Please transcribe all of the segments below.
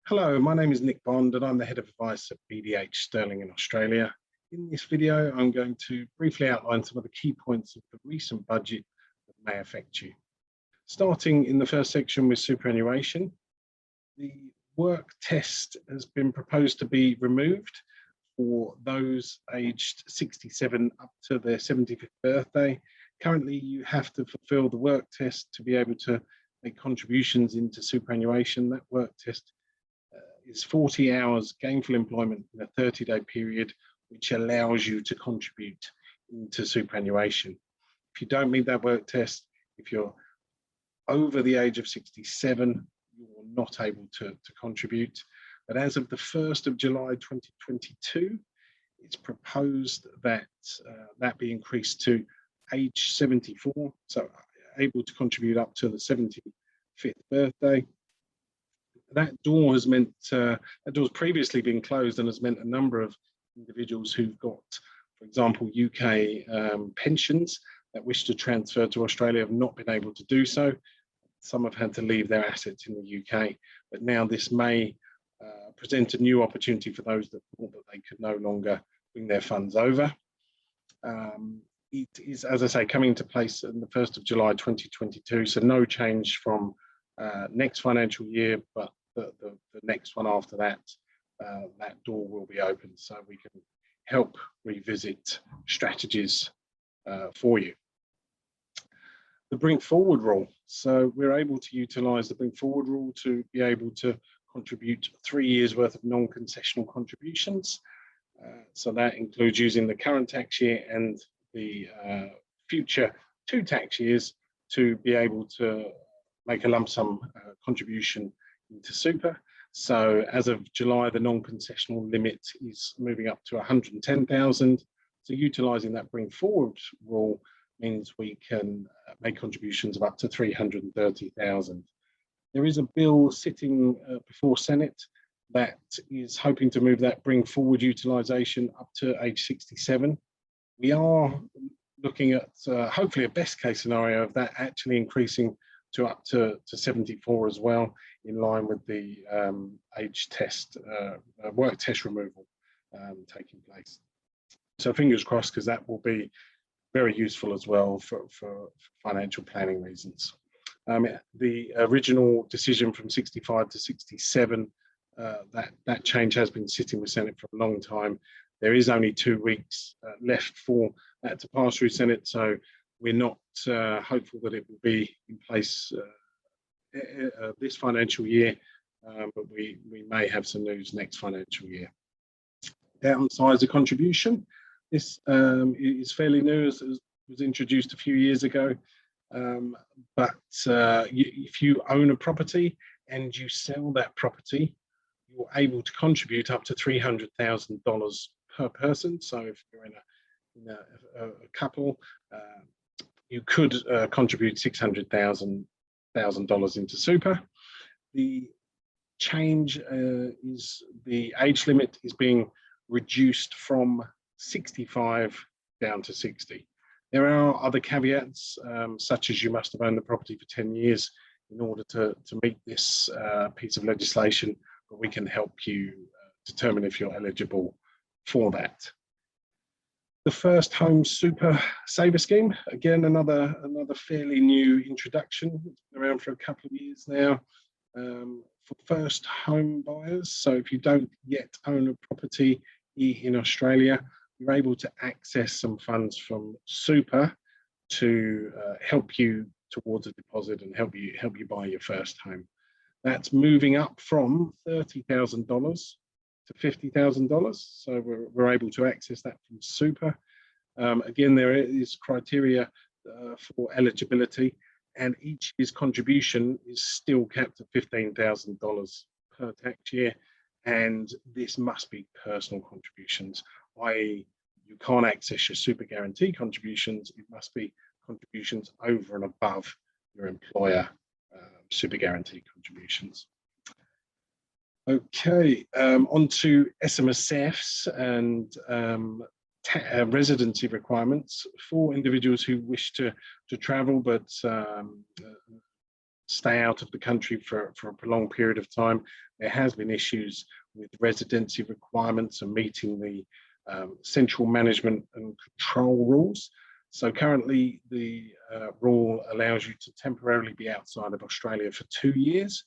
Hello, my name is Nick Bond and I'm the Head of Advice at bdhSterling in Australia. In this video, I'm going to briefly outline some of the key points of the recent budget that may affect you. Starting in the first section with superannuation, the work test has been proposed to be removed for those aged 67 up to their 75th birthday. Currently, you have to fulfill the work test to be able to make contributions into superannuation. That work test is 40 hours gainful employment in a 30-day period, which allows you to contribute into superannuation. If you don't meet that work test, if you're over the age of 67, you're not able to contribute. But as of the 1st of July 2022, it's proposed that that be increased to age 74, so able to contribute up to the 75th birthday. That door has meant, that door's previously been closed and has meant a number of individuals who've got, for example, UK pensions that wish to transfer to Australia have not been able to do so. Some have had to leave their assets in the UK, but now this may present a new opportunity for those that thought that they could no longer bring their funds over. It is, as I say, coming into place on the 1st of July 2022, so no change from next financial year, but the next one after that, that door will be open so we can help revisit strategies for you. The bring forward rule. So we're able to utilise the bring forward rule to be able to contribute 3 years worth of non-concessional contributions. So that includes using the current tax year and the future 2 tax years to be able to make a lump sum contribution into super. So as of July, the non-concessional limit is moving up to 110,000. So utilising that bring forward rule means we can make contributions of up to 330,000. There is a bill sitting before Senate that is hoping to move that bring forward utilisation up to age 67. We are looking at hopefully a best case scenario of that actually increasing to up to 74 as well, in line with the age test, work test removal taking place. So fingers crossed, because that will be very useful as well for financial planning reasons. The original decision from 65 to 67, that change has been sitting with Senate for a long time. There is only 2 weeks left for that to pass through Senate, so we're not hopeful that it will be in place this financial year, but we may have some news next financial year. Downsize the contribution. This is fairly new, as was introduced a few years ago, but if you own a property and you sell that property, you're able to contribute up to $300,000 per person. So if you're in a couple, you could contribute $600,000 into super. The change is the age limit is being reduced from 65 down to 60. There are other caveats, such as you must have owned the property for 10 years in order to meet this piece of legislation, but we can help you determine if you're eligible for that. The First Home Super Saver Scheme, again, another fairly new introduction. It's been around for a couple of years now for first home buyers. So if you don't yet own a property in Australia, you're able to access some funds from super to help you towards a deposit and help you buy your first home. That's moving up from $30,000 to $50,000. So we're able to access that from super. Again, there is criteria for eligibility, and each year's contribution is still capped at $15,000 per tax year. And this must be personal contributions, i.e. you can't access your super guarantee contributions. It must be contributions over and above your employer super guarantee contributions. Okay, on to SMSFs and residency requirements for individuals who wish to travel but stay out of the country for a prolonged period of time. there has been issues with residency requirements and meeting the central management and control rules. So currently the rule allows you to temporarily be outside of Australia for 2 years.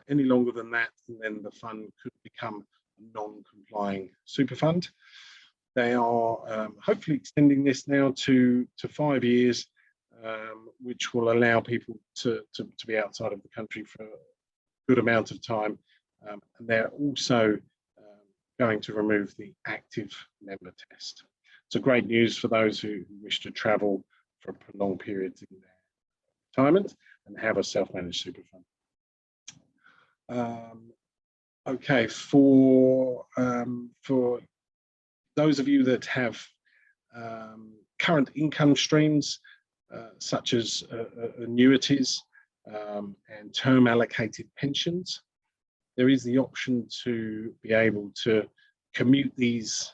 Any longer than that, and then the fund could become a non-complying super fund. They are hopefully extending this now to 5 years, which will allow people to be outside of the country for a good amount of time. And they're also going to remove the active member test. So great news for those who wish to travel for prolonged periods in their retirement and have a self-managed super fund. Okay, for those of you that have current income streams, such as annuities and term allocated pensions, there is the option to be able to commute these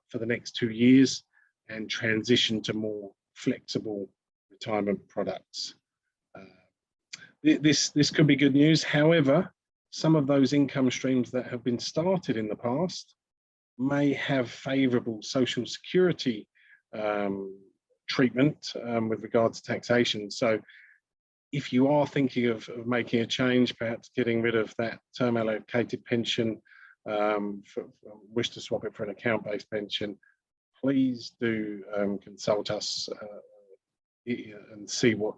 for the next 2 years and transition to more flexible retirement products. This could be good news. However, some of those income streams that have been started in the past may have favourable social security treatment with regard to taxation. So if you are thinking of making a change, perhaps getting rid of that term allocated pension, wish to swap it for an account-based pension, please do consult us and see what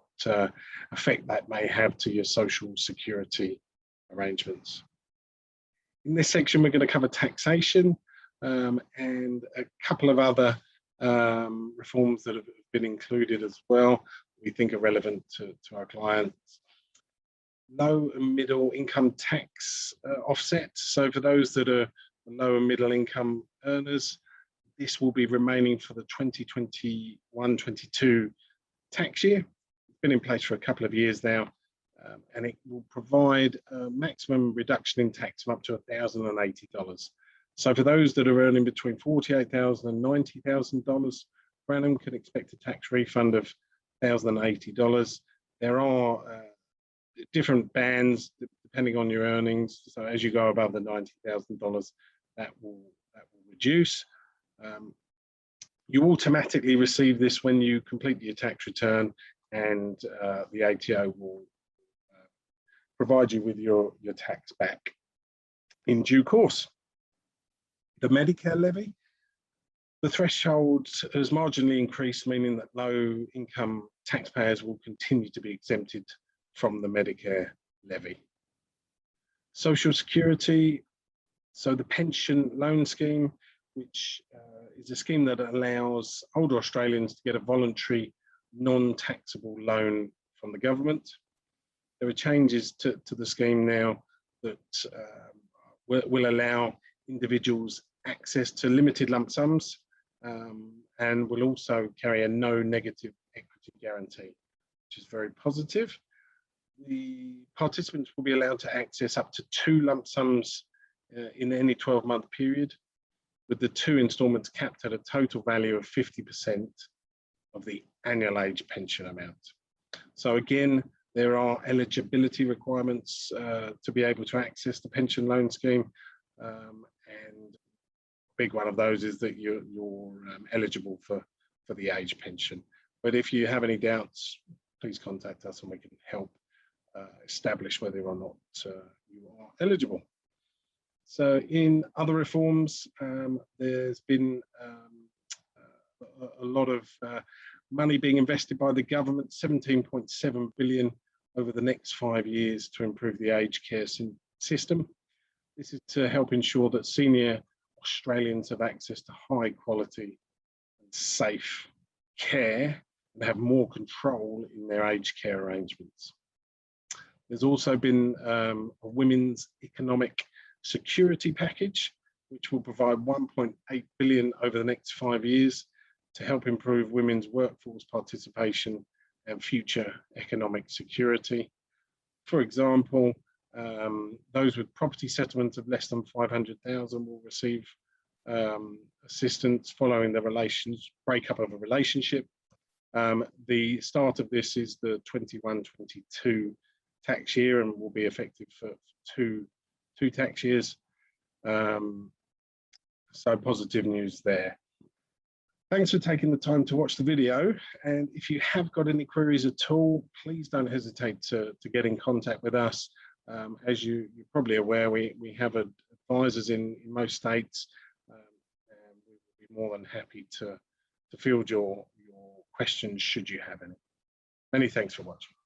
effect that may have to your social security arrangements. In this section, we're going to cover taxation and a couple of other reforms that have been included as well, we think are relevant to our clients. Low and middle income tax offset. So for those that are low and middle income earners, this will be remaining for the 2021-22 tax year. It's been in place for a couple of years now, and it will provide a maximum reduction in tax of up to $1,080. So for those that are earning between $48,000 and $90,000 per annum, can expect a tax refund of $1,080. There are different bands depending on your earnings. So as you go above the $90,000, that will reduce. You automatically receive this when you complete your tax return, and the ATO will provide you with your tax back in due course. The Medicare levy, the threshold has marginally increased, meaning that low income taxpayers will continue to be exempted from the Medicare levy. Social Security, so the pension loan scheme, which is a scheme that allows older Australians to get a voluntary non-taxable loan from the government. There are changes to the scheme now that will allow individuals access to limited lump sums and will also carry a no negative equity guarantee, which is very positive. The participants will be allowed to access up to 2 lump sums in any 12-month period, with the 2 instalments capped at a total value of 50% of the annual age pension amount. So again, there are eligibility requirements to be able to access the pension loan scheme, and a big one of those is that you're eligible for the age pension. But if you have any doubts, please contact us and we can help establish whether or not you are eligible. So in other reforms, there's been a lot of money being invested by the government, 17.7 billion over the next 5 years to improve the aged care system. This is to help ensure that senior Australians have access to high quality and safe care and have more control in their aged care arrangements. There's also been a women's economic security package, which will provide 1.8 billion over the next 5 years to help improve women's workforce participation and future economic security. For example, those with property settlements of less than 500,000 will receive assistance following the breakup of a relationship. The start of this is the 21-22 tax year and will be effective for 2 2 tax years. So positive news there. Thanks for taking the time to watch the video. And if you have got any queries at all, please don't hesitate to get in contact with us. As you're probably aware, we have advisors in most states, and we will be more than happy to field your questions should you have any. Many thanks for watching.